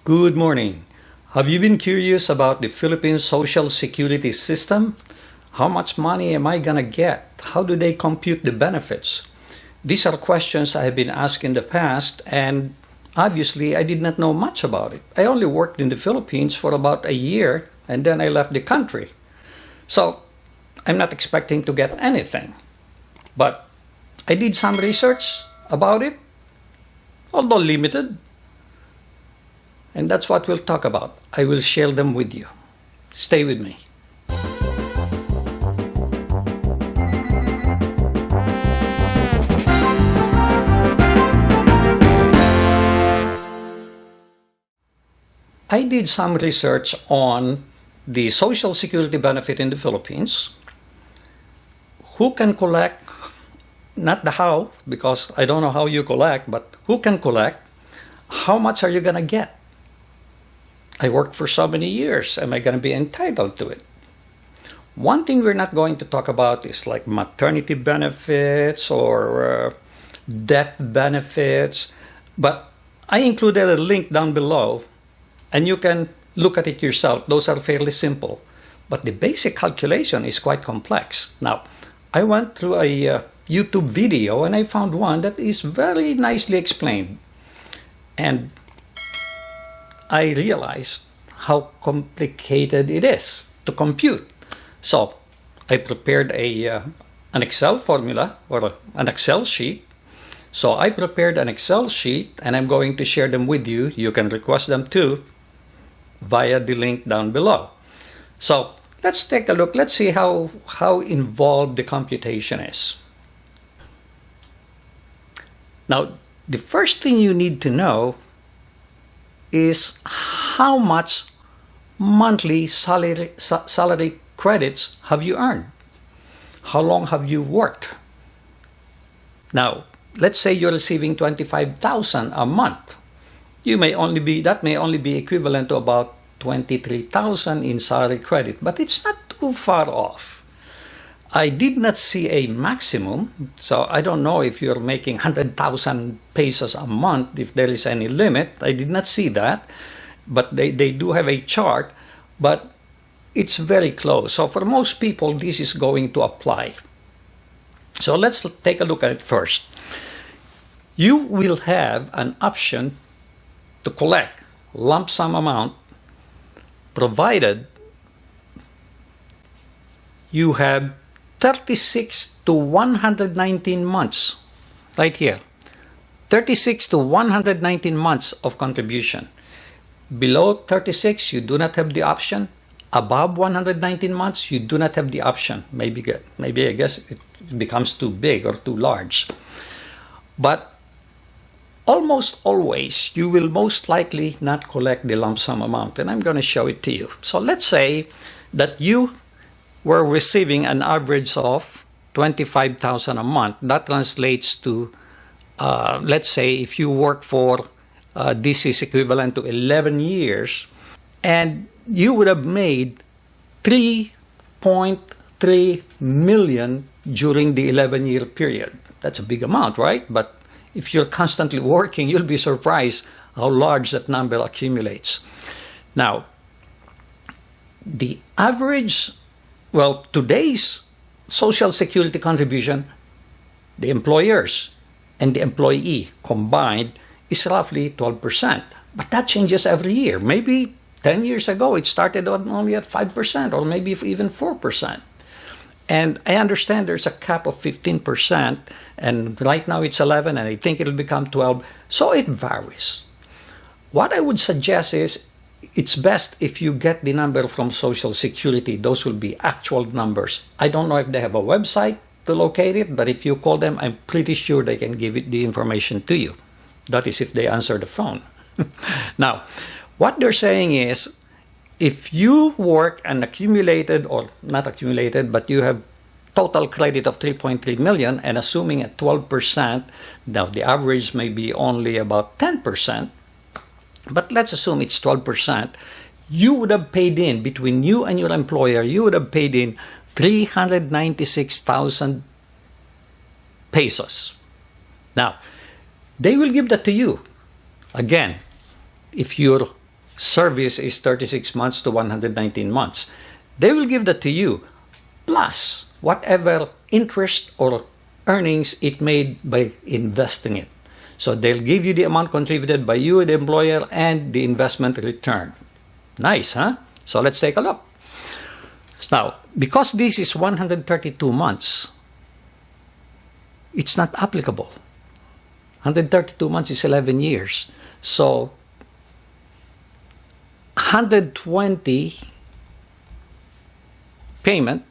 Good morning. Have you been curious about the Philippine Social Security system? How much money am I gonna get? How do they compute the benefits? These are questions I have been asked in the past, and obviously I did not know much about it. I only worked in the Philippines for about a year, and then I left the country. So I'm not expecting to get anything. But I did some research about it, although limited. And that's what we'll talk about. I will share them with you. Stay with me. I did some research on the Social Security benefit in the Philippines. Who can collect, not the how, because I don't know how you collect, but who can collect? How much are you going to get? I worked for so many years. Am I going to be entitled to it? One thing we're not going to talk about is like maternity benefits or death benefits. But I included a link down below, and you can look at it yourself. Those are fairly simple. But the basic calculation is quite complex. Now, I went through a YouTube video, and I found one that is very nicely explained. And I realized how complicated it is to compute. So I prepared an Excel formula or an Excel sheet. So I prepared an Excel sheet, and I'm going to share them with you. You can request them too via the link down below. So let's take a look. Let's see how involved the computation is. Now, the first thing you need to know is how much monthly salary credits have you earned? How long have you worked? Now, let's say you're receiving $25,000 a month. That may only be equivalent to about $23,000 in salary credit, but it's not too far off. I did not see a maximum, so I don't know if you're making 100,000 pesos a month, if there is any limit. I did not see that, but they do have a chart, but it's very close. So for most people, this is going to apply. So let's take a look at it first. You will have an option to collect lump sum amount provided you have 36 to 119 months, right here. 36 to 119 months of contribution. Below 36, you do not have the option. Above 119 months, you do not have the option. Maybe I guess it becomes too big or too large. But almost always, you will most likely not collect the lump sum amount. And I'm going to show it to you. So let's say that you were receiving an average of $25,000 a month. That translates to, let's say, if you work for, this is equivalent to 11 years, and you would have made $3.3 million during the 11-year period. That's a big amount, right? But if you're constantly working, you'll be surprised how large that number accumulates. Now, the average, well, today's Social Security contribution, the employers and the employee combined is roughly 12%. But that changes every year. Maybe 10 years ago, it started only at 5% or maybe even 4%. And I understand there's a cap of 15%, and right now it's 11, and I think it'll become 12. So it varies. What I would suggest is it's best if you get the number from Social Security. Those will be actual numbers. I don't know if they have a website to locate it, but if you call them, I'm pretty sure they can give it the information to you. That is if they answer the phone. Now, what they're saying is, if you work and accumulated, or not accumulated, but you have total credit of 3.3 million, and assuming at 12%, now the average may be only about 10%, but let's assume it's 12%, you would have paid in, between you and your employer, you would have paid in 396,000 pesos. Now, they will give that to you. Again, if you're service is 36 months to 119 months. They will give that to you, plus whatever interest or earnings it made by investing it. So they'll give you the amount contributed by you, the employer, and the investment return. Nice, huh? So let's take a look. Now, because this is 132 months, it's not applicable. 132 months is 11 years. So 120 payment,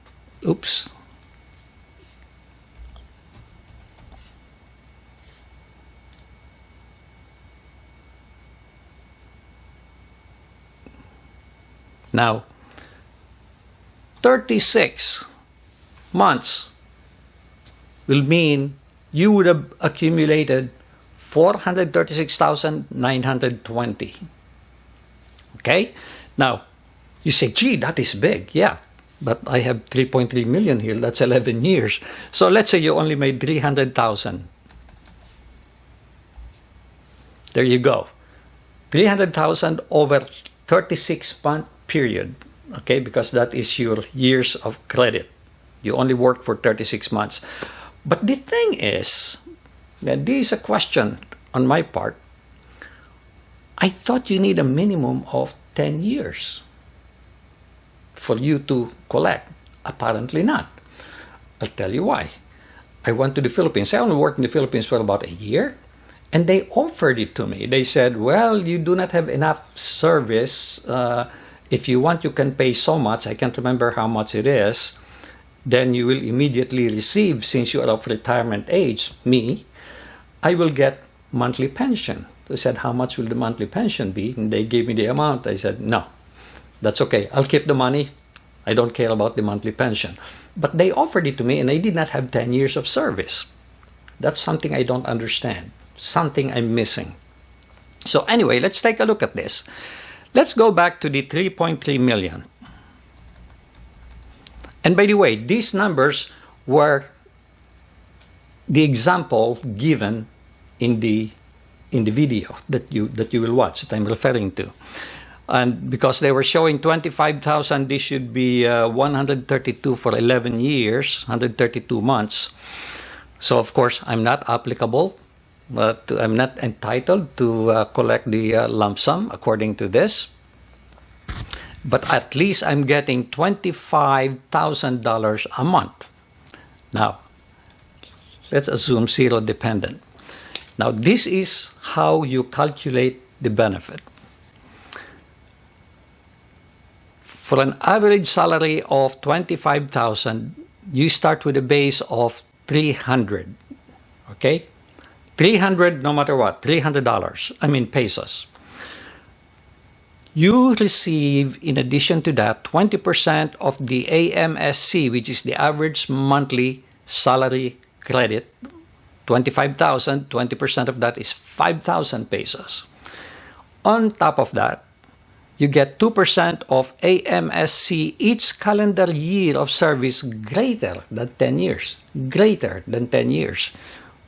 oops, now 36 months will mean you would have accumulated 436,920. Okay? Now, you say, gee, that is big. Yeah, but I have 3.3 million here. That's 11 years. So let's say you only made 300,000. There you go. 300,000 over 36-month period. Okay, because that is your years of credit. You only work for 36 months. But the thing is, that this is a question on my part. I thought you need a minimum of 10 years for you to collect. Apparently not. I'll tell you why. I went to the Philippines. I only worked in the Philippines for about a year, and they offered it to me. They said, well, you do not have enough service. If you want, you can pay so much. I can't remember how much it is. Then you will immediately receive, since you are of retirement age, me, I will get monthly pension. They said, how much will the monthly pension be? And they gave me the amount. I said, no, that's okay. I'll keep the money. I don't care about the monthly pension. But they offered it to me, and I did not have 10 years of service. That's something I don't understand. Something I'm missing. So anyway, let's take a look at this. Let's go back to the 3.3 million. And by the way, these numbers were the example given in the video that you will watch, that I'm referring to. And because they were showing 25,000, this should be 132 for 11 years, 132 months. So of course, I'm not applicable, but I'm not entitled to collect the lump sum according to this. But at least I'm getting $25,000 a month. Now, let's assume zero dependent. Now, this is how you calculate the benefit. For an average salary of $25,000, you start with a base of $300. Okay? $300 no matter what, $300, pesos. You receive, in addition to that, 20% of the AMSC, which is the average monthly salary credit. 25,000, 20% of that is 5,000 pesos. On top of that, you get 2% of AMSC each calendar year of service greater than 10 years. Greater than 10 years,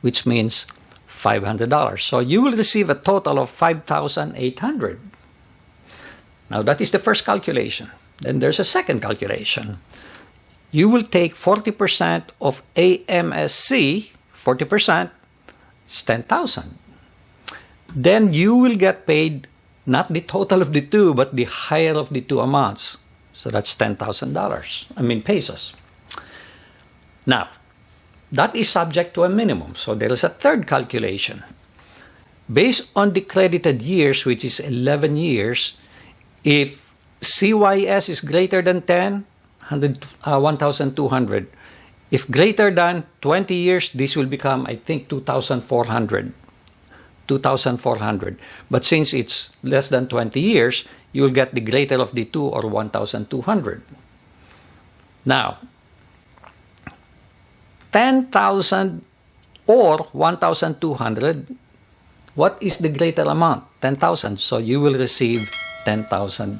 which means $500. So you will receive a total of $5,800. Now that is the first calculation. Then there's a second calculation. You will take 40% of AMSC, 40%, it's 10,000. Then you will get paid not the total of the two, but the higher of the two amounts. So that's $10,000, pesos. Now, that is subject to a minimum. So there is a third calculation. Based on the credited years, which is 11 years, if CYS is greater than 10, 1,200. If greater than 20 years, this will become, I think, 2,400. 2,400. But since it's less than 20 years, you will get the greater of the two, or 1,200. Now, 10,000 or 1,200, what is the greater amount? 10,000. So you will receive $10,000.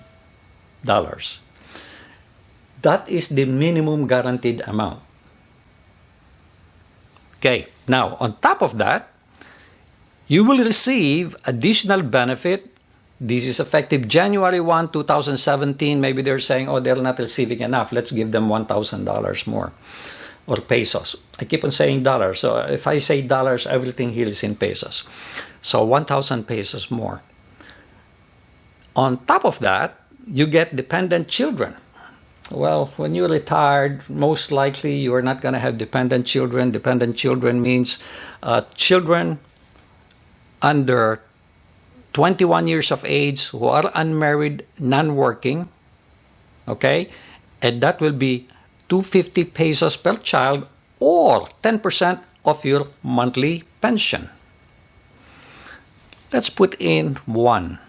That is the minimum guaranteed amount. Okay, now on top of that, you will receive additional benefit This is effective January 1, 2017. Maybe they're saying, oh, they're not receiving enough. Let's give them $1,000 more, or pesos. I keep on saying dollars. So if I say dollars, everything here is in pesos. So 1,000 pesos more. On top of that, you get dependent children. Well, when you're retired, most likely you are not going to have dependent children. Dependent children means children under 21 years of age who are unmarried, non-working, okay? And that will be 250 pesos per child, or 10% of your monthly pension. Let's put in 1.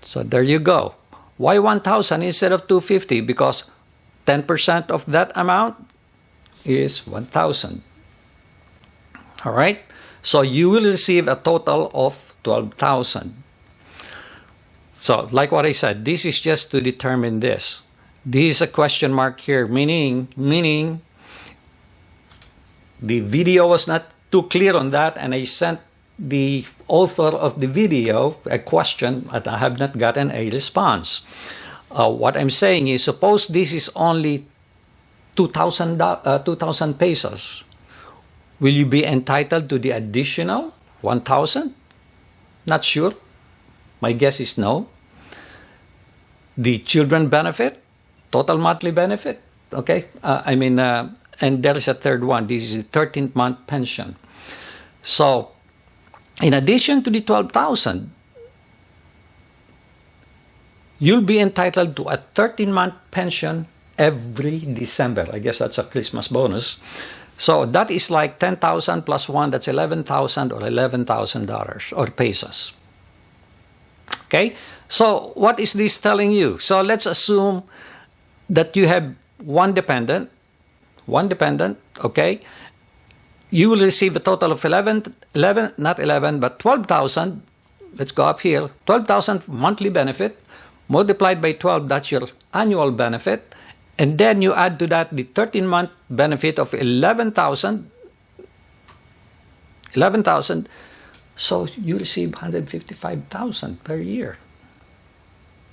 So there you go. Why 1,000 instead of 250? Because 10% of that amount is 1,000. All right? So you will receive a total of 12,000. So like what I said, this is just to determine this. This is a question mark here, meaning the video was not too clear on that, and I sent the author of the video a question, but I have not gotten a response. What I'm saying is, suppose this is only 2,000 pesos. Will you be entitled to the additional 1,000? Not sure. My guess is no. The children benefit, total monthly benefit, okay? And there is a third one. This is a 13th month pension. So, in addition to the 12,000, you'll be entitled to a 13-month pension every December. I guess that's a Christmas bonus. So that is like 10,000 plus 1, that's 11,000 or $11,000 or pesos. Okay? So what is this telling you? So let's assume that you have one dependent, okay? You will receive a total of 12,000. Let's go up here. 12,000 monthly benefit multiplied by 12, that's your annual benefit. And then you add to that the 13-month benefit of 11,000. So you receive 155,000 per year.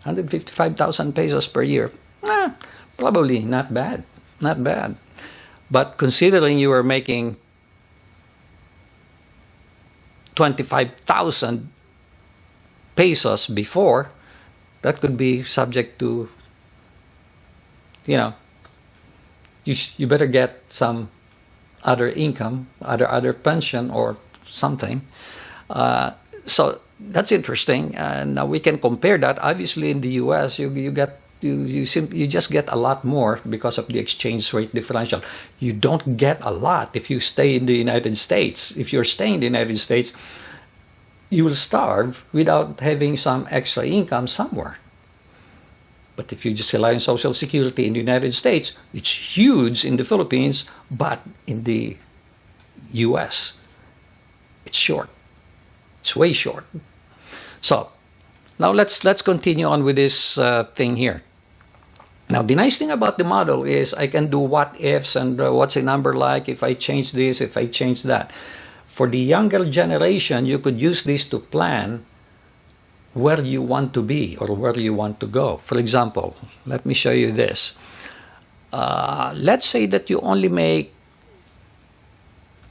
155,000 pesos per year. Probably not bad. Not bad. But considering you are making 25,000 pesos before, that could be subject to, you better get some other income, other pension or something. So that's interesting. Now we can compare that. Obviously, in the U.S., you just get a lot more because of the exchange rate differential. You don't get a lot if you stay in the United States. If you're staying in the United States, you will starve without having some extra income somewhere. But if you just rely on Social Security in the United States, it's huge in the Philippines, but in the U.S., it's short. It's way short. So now let's continue on with this thing here. Now, the nice thing about the model is I can do what ifs and what's a number like if I change this, if I change that. For the younger generation, you could use this to plan where you want to be or where you want to go. For example, let me show you this. Let's say that you only make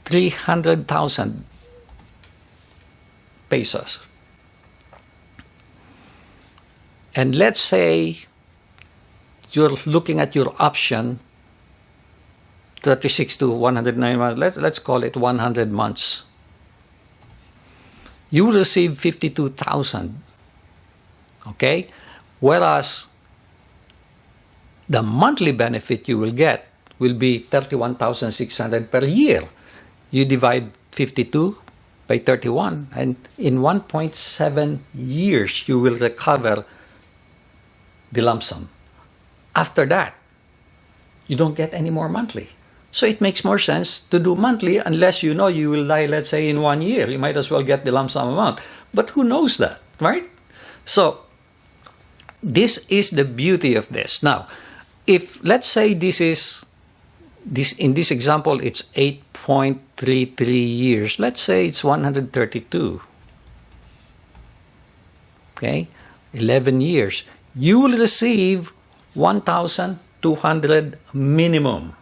300,000 pesos. And let's say you're looking at your option 36 to 109 months. Let's call it 100 months. You will receive 52,000. Okay? Whereas the monthly benefit you will get will be 31,600 per year. You divide 52 by 31, and in 1.7 years, you will recover the lump sum. After that, you don't get any more monthly. So it makes more sense to do monthly unless you know you will die, let's say, in 1 year. You might as well get the lump sum amount. But who knows that, right? So this is the beauty of this. Now, if let's say this in this example, it's 8.33 years. Let's say it's 132. okay, 11 years, you will receive 1,200 minimum.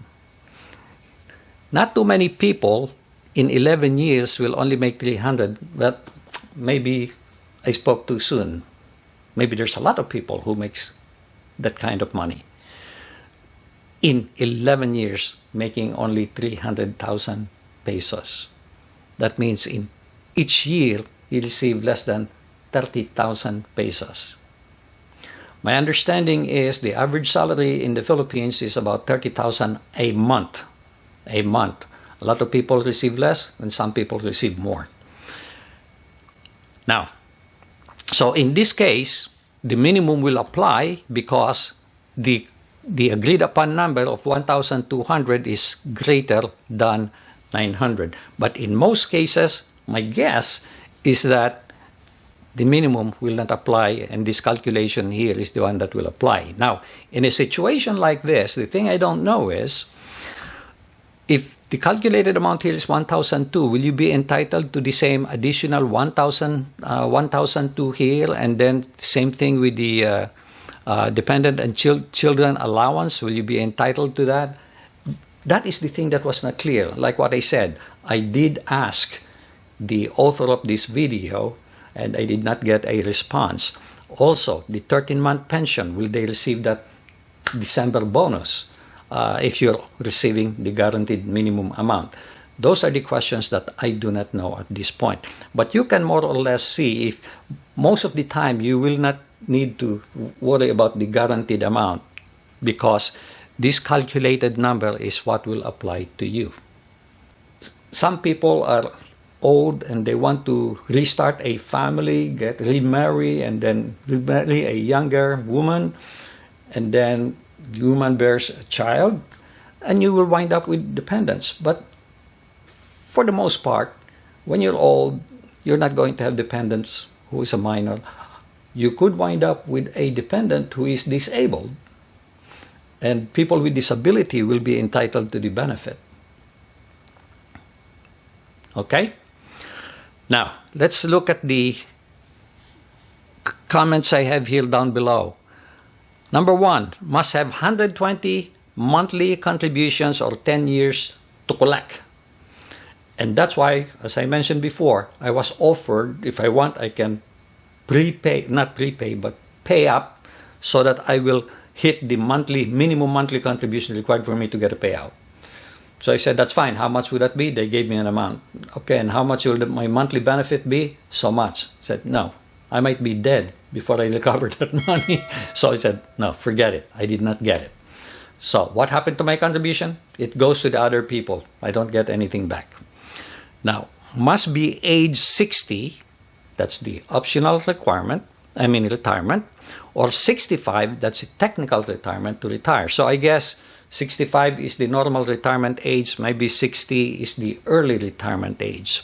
Not too many people in 11 years will only make 300, but maybe I spoke too soon. Maybe there's a lot of people who makes that kind of money. In 11 years, making only 300,000 pesos. That means in each year, you receive less than 30,000 pesos. My understanding is the average salary in the Philippines is about 30,000 a month. A month. A lot of people receive less and some people receive more. Now, so in this case, the minimum will apply because the agreed upon number of 1,200 is greater than 900. But in most cases, my guess is that the minimum will not apply, and this calculation here is the one that will apply. Now, in a situation like this, the thing I don't know is, if the calculated amount here is 1,002, will you be entitled to the same additional 1,002 here, and then same thing with the dependent and children allowance? Will you be entitled to that? That is the thing that was not clear. Like what I said, I did ask the author of this video, and I did not get a response. Also, the 13-month pension, will they receive that December bonus if you're receiving the guaranteed minimum amount? Those are the questions that I do not know at this point. But you can more or less see if most of the time you will not need to worry about the guaranteed amount because this calculated number is what will apply to you. Some people are old and they want to restart a family, get remarried, and then remarry a younger woman, and then the woman bears a child, and you will wind up with dependents. But for the most part, when you're old, you're not going to have dependents who is a minor. You could wind up with a dependent who is disabled, and people with disability will be entitled to the benefit. Okay? Now, let's look at the comments I have here down below. Number 1, must have 120 monthly contributions or 10 years to collect. And that's why, as I mentioned before, I was offered, if I want, I can not prepay, but pay up so that I will hit the minimum monthly contribution required for me to get a payout. So I said, that's fine. How much would that be? They gave me an amount. Okay, and how much will my monthly benefit be? So much. I said, no, I might be dead before I recover that money. So I said, no, forget it. I did not get it. So what happened to my contribution? It goes to the other people. I don't get anything back. Now, must be age 60. That's the optional requirement. Retirement. Or 65, that's a technical retirement to retire. So I guess 65 is the normal retirement age, maybe 60 is the early retirement age.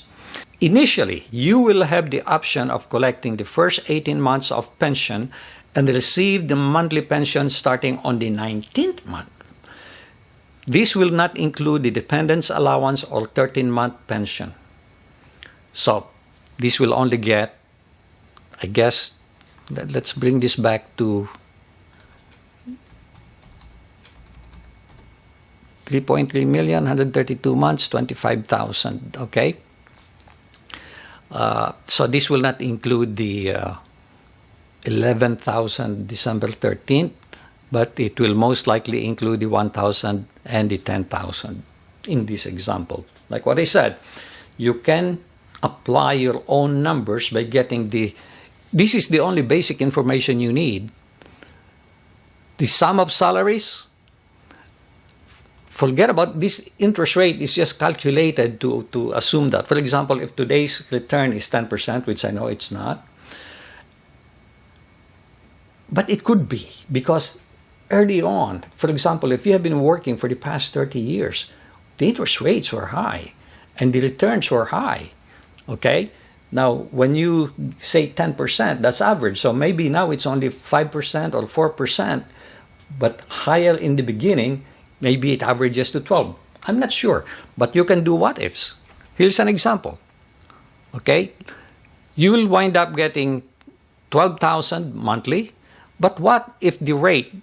Initially, you will have the option of collecting the first 18 months of pension and receive the monthly pension starting on the 19th month. This will not include the dependence allowance or 13-month pension. So, this will only get, I guess, let's bring this back to 3.3 million, 132 months, 25,000, okay? So this will not include the 11,000 December 13th, but it will most likely include the 1,000 and the 10,000 in this example. Like what I said, you can apply your own numbers by getting this is the only basic information you need. The sum of salaries, forget about this interest rate is just calculated to assume that. For example, if today's return is 10%, which I know it's not, but it could be because early on, for example, if you have been working for the past 30 years, the interest rates were high and the returns were high, okay? Now, when you say 10%, that's average. So maybe now it's only 5% or 4%, but higher in the beginning, maybe it averages to 12. I'm not sure, but you can do what ifs. Here's an example. Okay? You will wind up getting 12,000 monthly. But what if the rate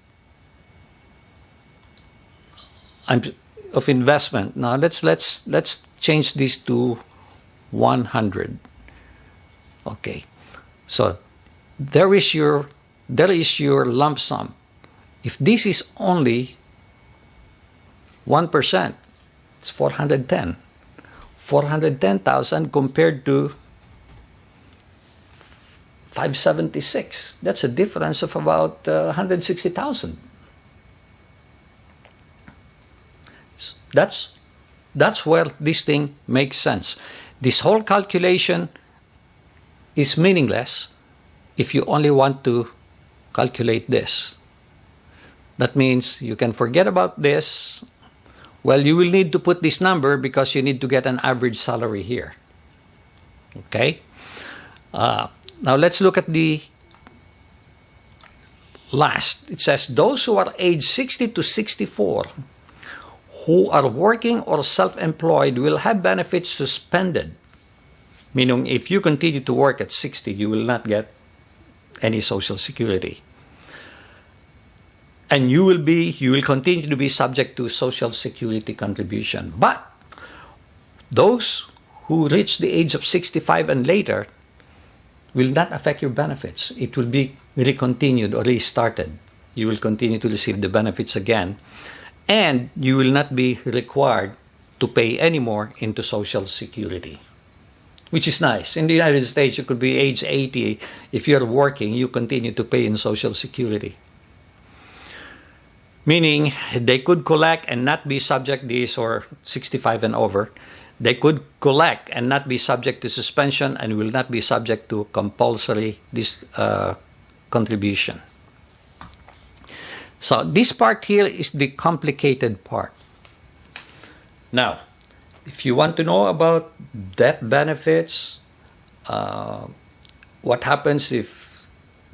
of investment, now let's change this to 100. Okay, so there is your lump sum. If this is only 1%, it's 410. 410,000 compared to 576. That's a difference of about 160,000. That's where this thing makes sense. This whole calculation is meaningless if you only want to calculate this. That means you can forget about this. Well, you will need to put this number because you need to get an average salary here. Okay? Now let's look at the last. It says those who are age 60 to 64 who are working or self-employed will have benefits suspended. Meaning if you continue to work at 60, you will not get any Social Security. And you will continue to be subject to Social Security contribution. But those who reach the age of 65 and later will not affect your benefits. It will be recontinued or restarted. You will continue to receive the benefits again. And you will not be required to pay any more into Social Security, which is nice. In the United States, you could be age 80. If you're working, you continue to pay in Social Security. Meaning they could collect and not be subject, these or 65 and over, they could collect and not be subject to suspension and will not be subject to compulsory contribution. So this part here is the complicated part. Now, if you want to know about death benefits, what happens if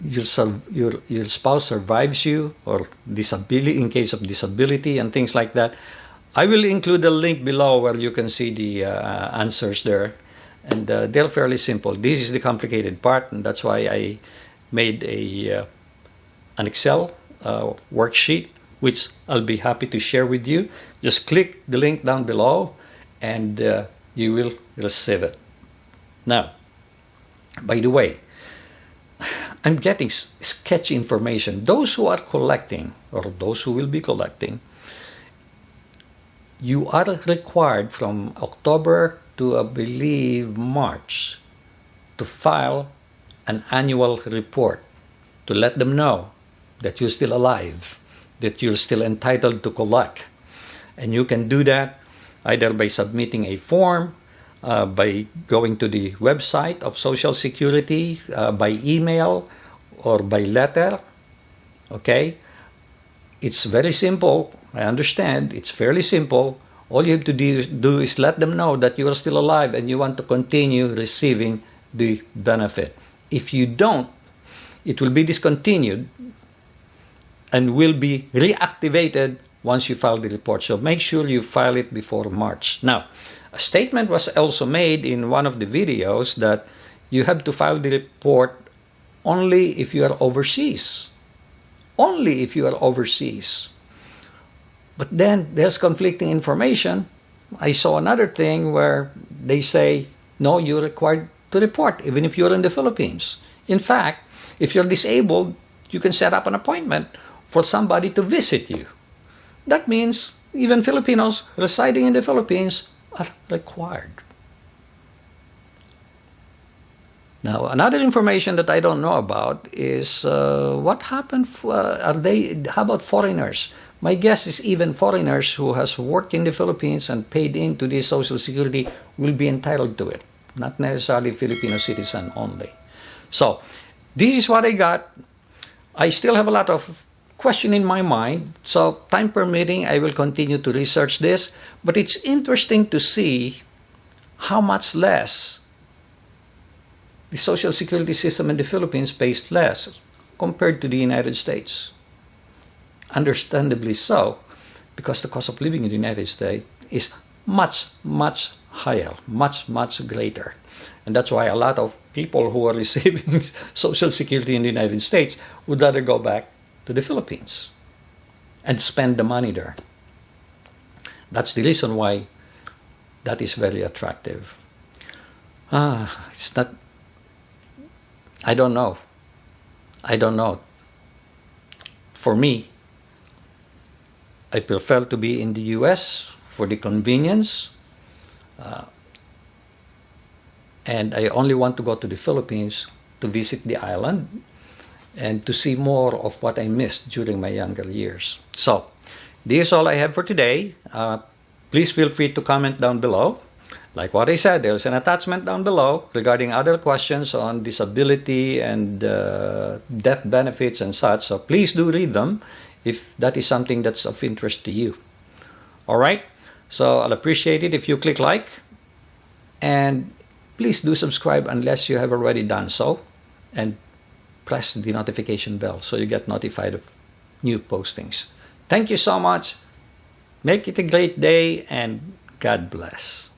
your spouse survives you, or disability in case of disability and things like that, I will include a link below where you can see the answers there, and they're fairly simple. This is the complicated part, and that's why I made an Excel worksheet, which I'll be happy to share with you. Just click the link down below, and you will receive it. Now, by the way, I'm getting sketchy information. Those who are collecting, or those who will be collecting, you are required from October to, I believe, March to file an annual report to let them know that you're still alive, that you're still entitled to collect. And you can do that either by submitting a form, by going to the website of Social Security, by email, or by letter. Okay? It's very simple. I understand. It's fairly simple. All you have to do is let them know that you are still alive and you want to continue receiving the benefit. If you don't, it will be discontinued and will be reactivated once you file the report. So make sure you file it before March. Now, a statement was also made in one of the videos that you have to file the report only if you are overseas. Only if you are overseas. But then there's conflicting information. I saw another thing where they say, no, you're required to report even if you're in the Philippines. In fact, if you're disabled, you can set up an appointment for somebody to visit you. That means even Filipinos residing in the Philippines are required. Now, another information that I don't know about is what happened. How about foreigners? My guess is even foreigners who has worked in the Philippines and paid into the Social Security will be entitled to it, not necessarily Filipino citizen only. So, this is what I got. I still have a lot of question in my mind, so time permitting, I will continue to research this. But it's interesting to see how much less the Social Security system in the Philippines pays less compared to the United States. Understandably so, because the cost of living in the United States is much, much higher, much, much greater. And that's why a lot of people who are receiving Social Security in the United States would rather go back to the Philippines and spend the money there. That's the reason why that is very attractive. It's not, I don't know. For me, I prefer to be in the US for the convenience, and I only want to go to the Philippines to visit the island and to see more of what I missed during my younger years. So, this is all I have for today. Please feel free to comment down below. Like what I said, there's an attachment down below regarding other questions on disability and death benefits and such. So please do read them if that is something that's of interest to you. All right? So I'll appreciate it if you click like. And please do subscribe unless you have already done so. And press the notification bell so you get notified of new postings. Thank you so much. Make it a great day and God bless.